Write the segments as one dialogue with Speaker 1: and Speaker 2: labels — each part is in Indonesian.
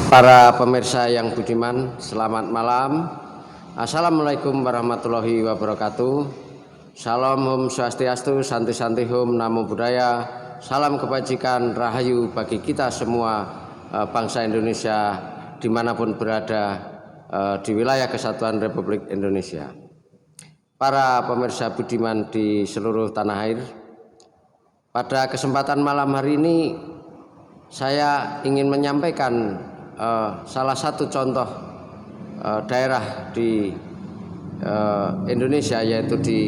Speaker 1: Para pemirsa yang budiman, selamat malam. Assalamualaikum warahmatullahi wabarakatuh. Salam Om Swastiastu, Santi Santi Hum, Namo Buddhaya. Salam kebajikan, rahayu bagi kita semua bangsa Indonesia dimanapun berada di wilayah Kesatuan Republik Indonesia. Para pemirsa budiman di seluruh tanah air, pada kesempatan malam hari ini saya ingin menyampaikan salah satu contoh daerah di Indonesia, yaitu di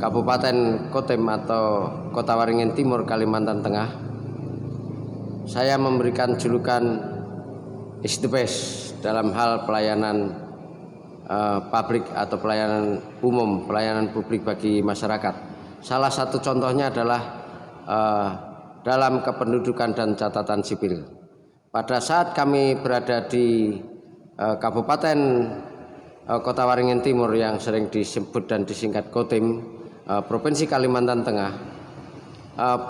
Speaker 1: Kabupaten Kotem atau Kota Waringin Timur, Kalimantan Tengah. Saya memberikan julukan is the best dalam hal pelayanan publik atau pelayanan umum, pelayanan publik bagi masyarakat. Salah satu contohnya adalah dalam kependudukan dan catatan sipil. Pada saat kami berada di Kabupaten Kota Waringin Timur yang sering disebut dan disingkat Kotim, Provinsi Kalimantan Tengah,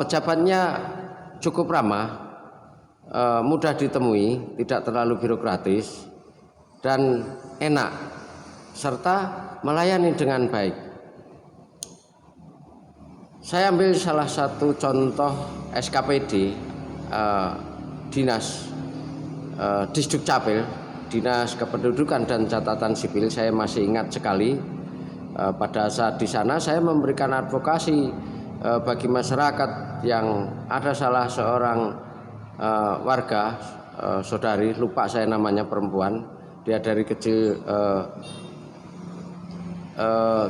Speaker 1: pejabatnya cukup ramah, mudah ditemui, tidak terlalu birokratis, dan enak, serta melayani dengan baik. Saya ambil salah satu contoh SKPD, Dinas Disduk Capil, Dinas Kependudukan dan Catatan Sipil. Saya masih ingat sekali pada saat di sana saya memberikan advokasi bagi masyarakat yang ada salah seorang warga, saudari, lupa saya namanya, perempuan. Dia dari kecil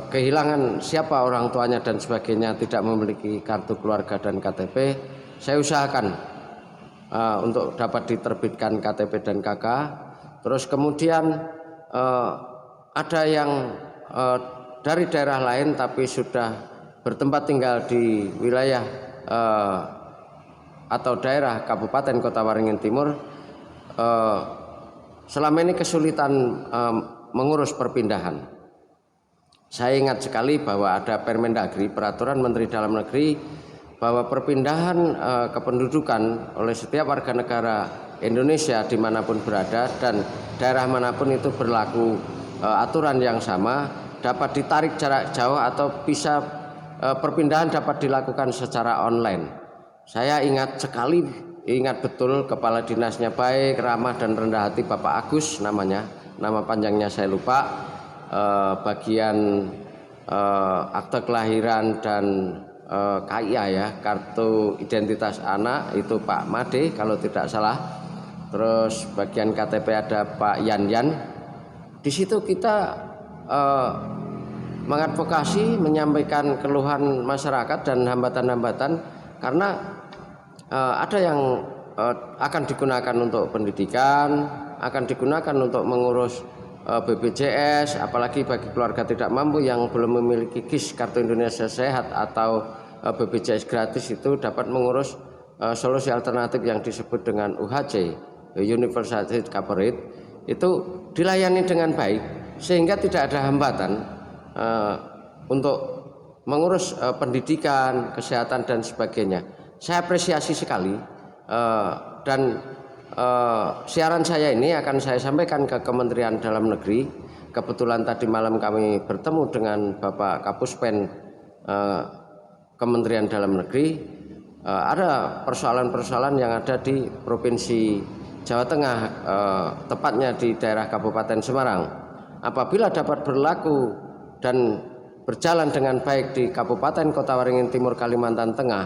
Speaker 1: kehilangan siapa orang tuanya dan sebagainya, tidak memiliki kartu keluarga dan KTP. Saya usahakan untuk dapat diterbitkan KTP dan KK. Terus kemudian ada yang dari daerah lain tapi sudah bertempat tinggal di wilayah atau daerah Kabupaten Kota Waringin Timur, selama ini kesulitan mengurus perpindahan. Saya ingat sekali bahwa ada Permendagri, Peraturan Menteri Dalam Negeri, bahwa perpindahan kependudukan oleh setiap warga negara Indonesia dimanapun berada dan daerah manapun itu berlaku aturan yang sama, dapat ditarik jarak jauh atau bisa perpindahan dapat dilakukan secara online. Saya ingat sekali, ingat betul, kepala dinasnya baik, ramah dan rendah hati, Bapak Agus namanya, nama panjangnya saya lupa. Bagian akte kelahiran dan KIA ya, kartu identitas anak, itu Pak Made kalau tidak salah. Terus bagian KTP ada Pak Yan. Di situ kita mengadvokasi, menyampaikan keluhan masyarakat dan hambatan-hambatan, karena ada yang akan digunakan untuk pendidikan, akan digunakan untuk mengurus BPJS, apalagi bagi keluarga tidak mampu yang belum memiliki KIS, Kartu Indonesia Sehat, atau BPJS gratis, itu dapat mengurus solusi alternatif yang disebut dengan UHC, Universal Health Coverage. Itu dilayani dengan baik sehingga tidak ada hambatan untuk mengurus pendidikan, kesehatan dan sebagainya. Saya apresiasi sekali, dan siaran saya ini akan saya sampaikan ke Kementerian Dalam Negeri. Kebetulan tadi malam kami bertemu dengan Bapak Kapuspen Kementerian Dalam Negeri. Ada persoalan-persoalan yang ada di Provinsi Jawa Tengah, tepatnya di daerah Kabupaten Semarang. Apabila dapat berlaku dan berjalan dengan baik di Kabupaten Kota Waringin Timur, Kalimantan Tengah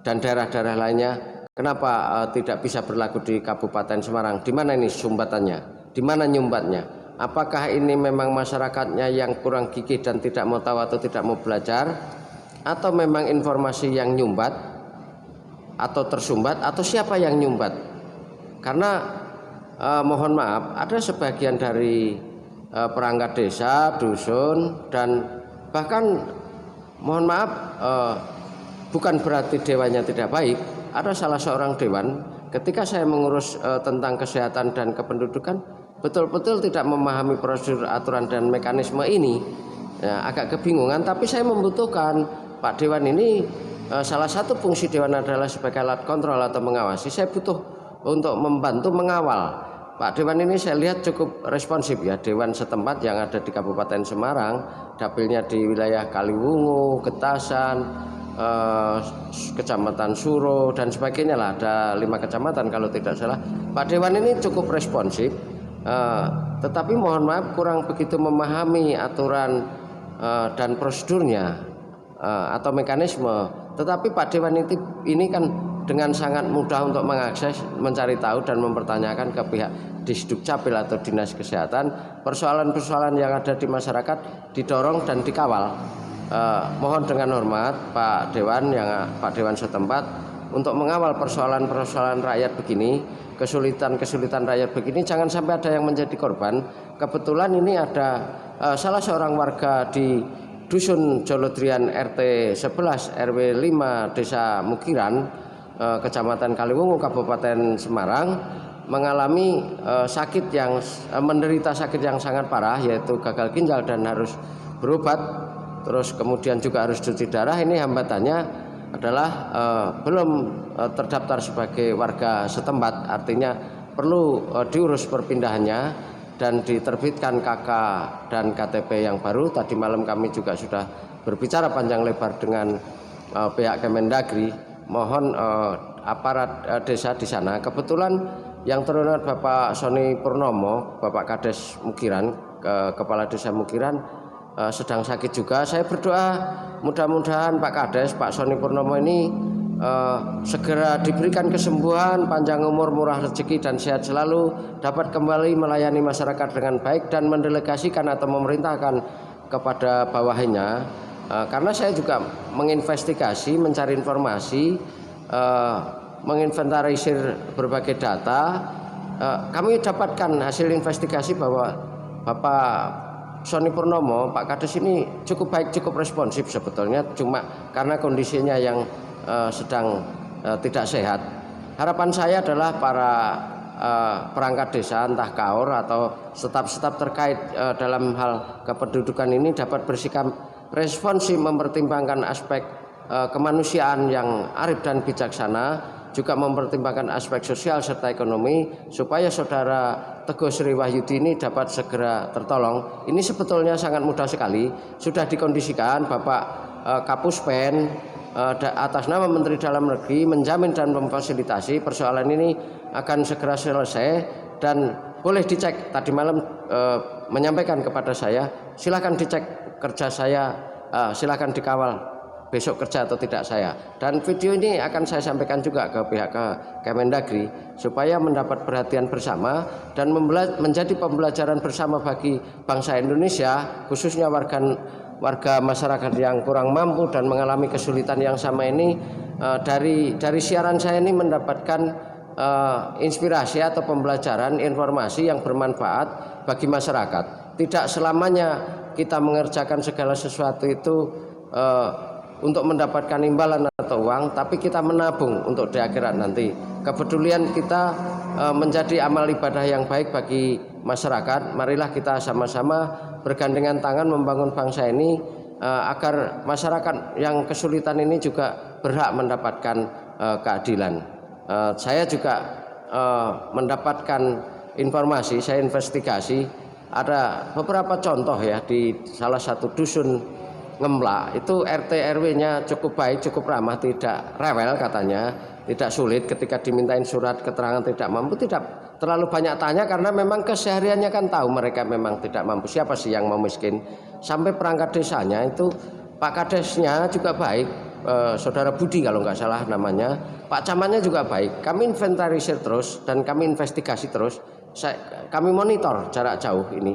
Speaker 1: dan daerah-daerah lainnya, kenapa tidak bisa berlaku di Kabupaten Semarang? Di mana ini sumbatannya? Di mana nyumbatnya? Apakah ini memang masyarakatnya yang kurang gigih dan tidak mau tahu atau tidak mau belajar? Atau memang informasi yang nyumbat atau tersumbat, atau siapa yang nyumbat? Karena mohon maaf, ada sebagian dari perangkat desa, dusun, dan bahkan mohon maaf, bukan berarti dewannya tidak baik. Ada salah seorang dewan, ketika saya mengurus tentang kesehatan dan kependudukan, betul-betul tidak memahami prosedur, aturan dan mekanisme ini. Agak kebingungan, tapi saya membutuhkan Pak Dewan ini, salah satu fungsi Dewan adalah sebagai alat kontrol atau mengawasi. Saya butuh untuk membantu mengawal Pak Dewan ini saya lihat cukup responsif ya, Dewan setempat yang ada di Kabupaten Semarang, dapilnya di wilayah Kaliwungu, Getasan, Kecamatan Suro dan sebagainya lah, ada 5 kecamatan kalau tidak salah. Pak Dewan ini cukup responsif, tetapi mohon maaf kurang begitu memahami aturan dan prosedurnya atau mekanisme. Tetapi Pak Dewan ini kan dengan sangat mudah untuk mengakses, mencari tahu dan mempertanyakan ke pihak Disdukcapil atau Dinas Kesehatan persoalan-persoalan yang ada di masyarakat didorong dan dikawal. Mohon dengan hormat Pak Dewan setempat untuk mengawal persoalan-persoalan rakyat begini, kesulitan-kesulitan rakyat begini, jangan sampai ada yang menjadi korban. Kebetulan ini ada salah seorang warga di Dusun Jolodrian RT 11 RW 5 Desa Mukiran, Kecamatan Kaliwungu, Kabupaten Semarang, mengalami menderita sakit yang sangat parah, yaitu gagal ginjal dan harus berobat, terus kemudian juga harus cuci darah. Ini hambatannya adalah belum terdaftar sebagai warga setempat, artinya perlu diurus perpindahannya dan diterbitkan KK dan KTP yang baru. Tadi malam kami juga sudah berbicara panjang lebar dengan pihak Kemendagri. Mohon aparat desa di sana, kebetulan yang terhormat Bapak Sony Purnomo, Bapak Kades Mukiran, Kepala Desa Mukiran, sedang sakit juga. Saya berdoa mudah-mudahan Pak Kades, Pak Sony Purnomo ini segera diberikan kesembuhan, panjang umur, murah rezeki dan sehat selalu, dapat kembali melayani masyarakat dengan baik dan mendelegasikan atau memerintahkan kepada bawahnya. Karena saya juga menginvestigasi, mencari informasi, menginventarisir berbagai data, kami dapatkan hasil investigasi bahwa Bapak Sony Purnomo, Pak Kades ini cukup baik, cukup responsif sebetulnya, cuma karena kondisinya yang sedang tidak sehat. Harapan saya adalah para perangkat desa, entah KAUR atau staf-staf terkait dalam hal kependudukan ini dapat bersikap responsif, mempertimbangkan aspek kemanusiaan yang arif dan bijaksana, juga mempertimbangkan aspek sosial serta ekonomi, supaya saudara Teguh Sri Wahyudi ini dapat segera tertolong. Ini sebetulnya sangat mudah sekali, sudah dikondisikan. Bapak Kapuspen atas nama Menteri Dalam Negeri menjamin dan memfasilitasi persoalan ini akan segera selesai, dan boleh dicek. Tadi malam menyampaikan kepada saya, silakan dicek kerja saya, silakan dikawal besok kerja atau tidak saya, dan video ini akan saya sampaikan juga ke pihak Kemendagri supaya mendapat perhatian bersama dan menjadi pembelajaran bersama bagi bangsa Indonesia, khususnya warga masyarakat yang kurang mampu dan mengalami kesulitan yang sama ini. Dari siaran saya ini mendapatkan inspirasi atau pembelajaran, informasi yang bermanfaat bagi masyarakat. Tidak selamanya kita mengerjakan segala sesuatu itu untuk mendapatkan imbalan atau uang, tapi kita menabung untuk di akhirat nanti. Kepedulian kita menjadi amal ibadah yang baik bagi masyarakat. Marilah kita sama-sama bergandengan tangan membangun bangsa ini agar masyarakat yang kesulitan ini juga berhak mendapatkan keadilan. Saya juga mendapatkan informasi, saya investigasi, ada beberapa contoh ya di salah satu dusun Ngemplak, itu RT RW-nya cukup baik, cukup ramah, tidak rewel katanya, tidak sulit ketika dimintain surat keterangan tidak mampu, tidak terlalu banyak tanya karena memang kesehariannya kan tahu mereka memang tidak mampu, siapa sih yang mau miskin. Sampai perangkat desanya itu Pak Kadesnya juga baik, Saudara Budi kalau nggak salah namanya, Pak Camatnya juga baik. Kami inventarisir terus dan kami investigasi terus, kami monitor jarak jauh ini.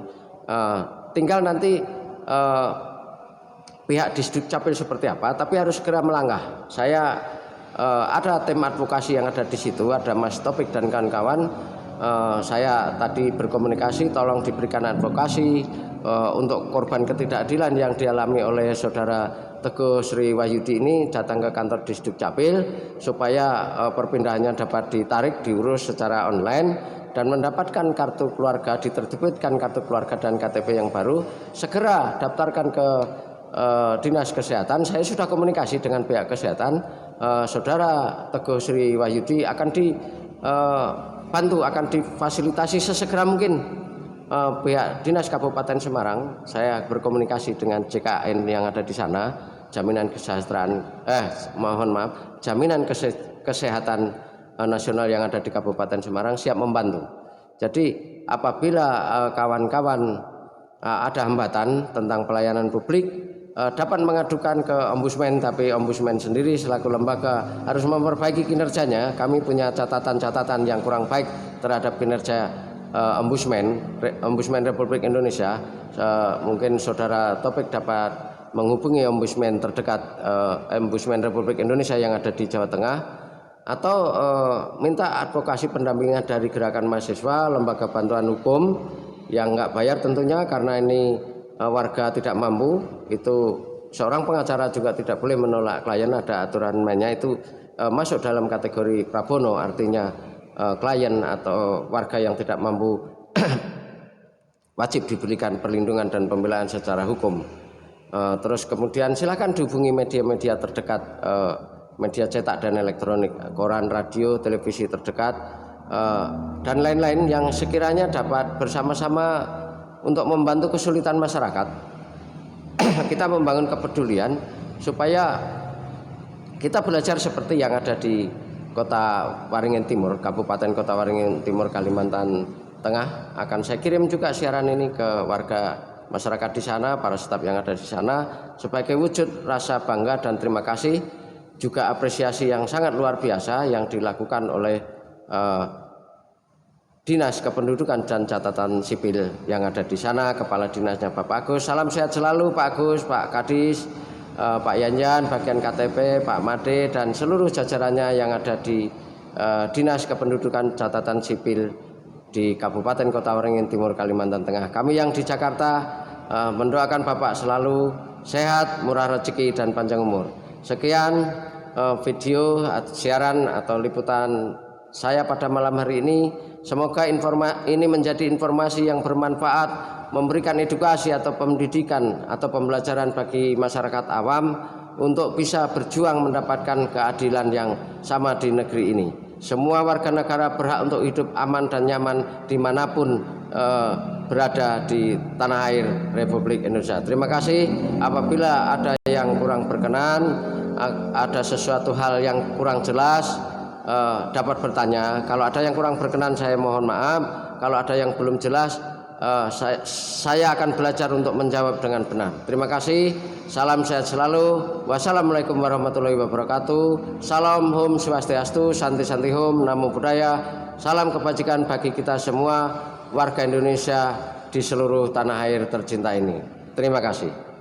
Speaker 1: Tinggal nanti pihak Disdukcapil seperti apa, tapi harus segera melangkah. Saya ada tim advokasi yang ada di situ, ada Mas Topik dan kawan-kawan. Saya tadi berkomunikasi, tolong diberikan advokasi untuk korban ketidakadilan yang dialami oleh saudara Teguh Sri Wahyudi ini, datang ke kantor Disdukcapil supaya perpindahannya dapat ditarik, diurus secara online dan mendapatkan kartu keluarga, diterbitkan kartu keluarga dan KTP yang baru. Segera daftarkan ke Dinas Kesehatan. Saya sudah komunikasi dengan pihak kesehatan. Saudara Teguh Sri Wahyudi akan dibantu, akan difasilitasi sesegera mungkin. Pihak Dinas Kabupaten Semarang, saya berkomunikasi dengan JKN yang ada di sana, jaminan kesejahteraan, jaminan kesehatan nasional yang ada di Kabupaten Semarang siap membantu. Jadi apabila kawan-kawan ada hambatan tentang pelayanan publik, dapat mengadukan ke Ombudsman, tapi Ombudsman sendiri selaku lembaga harus memperbaiki kinerjanya. Kami punya catatan-catatan yang kurang baik terhadap kinerja Ombudsman Republik Indonesia. Mungkin saudara Topik dapat menghubungi Ombudsman terdekat, Ombudsman Republik Indonesia yang ada di Jawa Tengah, atau minta advokasi pendampingan dari gerakan mahasiswa, lembaga bantuan hukum yang nggak bayar tentunya, karena ini warga tidak mampu. Itu seorang pengacara juga tidak boleh menolak klien, ada aturan mainnya, itu masuk dalam kategori pro bono, artinya klien atau warga yang tidak mampu wajib diberikan perlindungan dan pembelaan secara hukum. Terus kemudian silakan dihubungi media-media terdekat, media cetak dan elektronik, koran, radio, televisi terdekat, dan lain-lain yang sekiranya dapat bersama-sama untuk membantu kesulitan masyarakat. Kita membangun kepedulian supaya kita belajar seperti yang ada di Kota Waringin Timur, Kabupaten Kota Waringin Timur, Kalimantan Tengah. Akan saya kirim juga siaran ini ke warga masyarakat di sana, para staf yang ada di sana, sebagai wujud rasa bangga dan terima kasih, juga apresiasi yang sangat luar biasa yang dilakukan oleh Dinas Kependudukan dan Catatan Sipil yang ada di sana, Kepala Dinasnya Bapak Agus. Salam sehat selalu Pak Agus, Pak Kadis, Pak Yanjan, bagian KTP, Pak Made, dan seluruh jajarannya yang ada di Dinas Kependudukan Catatan Sipil di Kabupaten Kota Waringin Timur, Kalimantan Tengah. Kami yang di Jakarta mendoakan Bapak selalu sehat, murah rezeki, dan panjang umur. Sekian video siaran atau liputan saya pada malam hari ini. Semoga ini menjadi informasi yang bermanfaat, memberikan edukasi atau pendidikan atau pembelajaran bagi masyarakat awam untuk bisa berjuang mendapatkan keadilan yang sama di negeri ini. Semua warga negara berhak untuk hidup aman dan nyaman dimanapun berada di tanah air Republik Indonesia. Terima kasih. Apabila ada yang kurang berkenan, ada sesuatu hal yang kurang jelas, dapat bertanya. Kalau ada yang kurang berkenan, saya mohon maaf. Kalau ada yang belum jelas, saya akan belajar untuk menjawab dengan benar. Terima kasih. Salam sehat selalu. Wassalamualaikum warahmatullahi wabarakatuh. Salam Om Swastiastu, Santi Santi Om, Namo Buddhaya. Salam kebajikan bagi kita semua warga Indonesia di seluruh tanah air tercinta ini. Terima kasih.